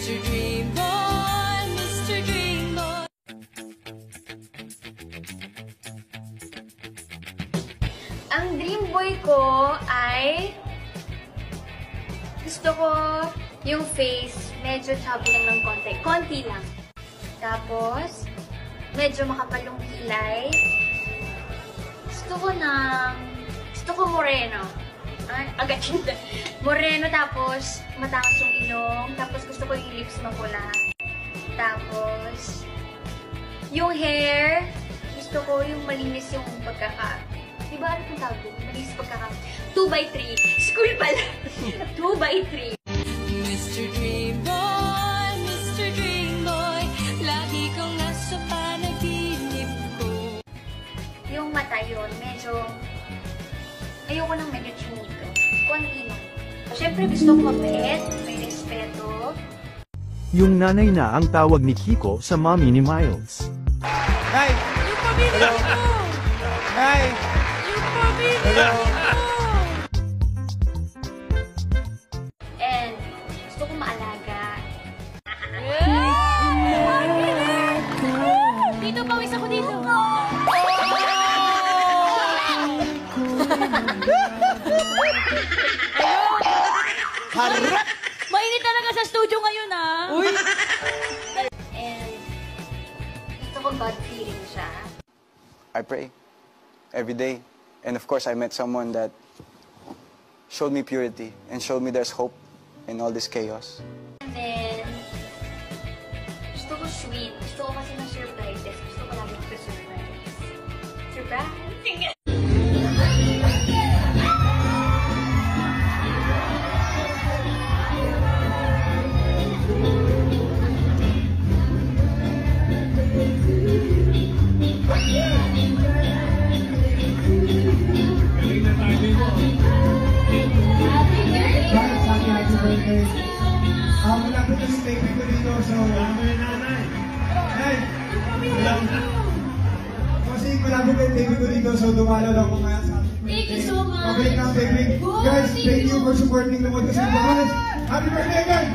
Mr. Dream Boy, Mr. Dream Boy. Ang dream boy ko ay gusto ko yung face medyo chubby lang ng konti. Konti lang. Tapos, medyo makapal yung kilay. Gusto ko moreno. Ay, agad yun. Moreno, tapos mataas yung ilong. Tapos gusto ko yung lips mapula. Tapos, yung hair, gusto ko yung malinis yung pagkaka. Diba ano kung tawag doon? Malinis pagkaka. 2x3. School pala. 2x3. Mr. Dream Boy, Mr. Dream Boy, lagi kang nasa panaginip ko. Yung mata yun, medyo ayoko nang medyo chinito. Konti lang. Siyempre gusto ko mabait, may respeto. Yung nanay na ang tawag ni Kiko sa mommy ni Miles. Nay! Yung pamilya mo! Nay! Yung pamilya mo! And gusto ko maalaga. Dito, pawis ako dito. Harap! Mainit talaga sa studio ngayon, ah. Uy! And gusto ko God-fearing siya. I pray every day. And of course, I met someone that showed me purity and showed me there's hope in all this chaos. And then, gusto ko sweet. Gusto ko kasi ng surprises. Gusto ko lagi surprise. Surprise! Malapit na si baby ko dito, so nanay. Kasi malapit na yung baby ko dito, so dumalo lang ko kaya sa akin. Thank you so much. Okay na, baby. Guys, thank you for supporting the Motos and Bahamas. Happy birthday again!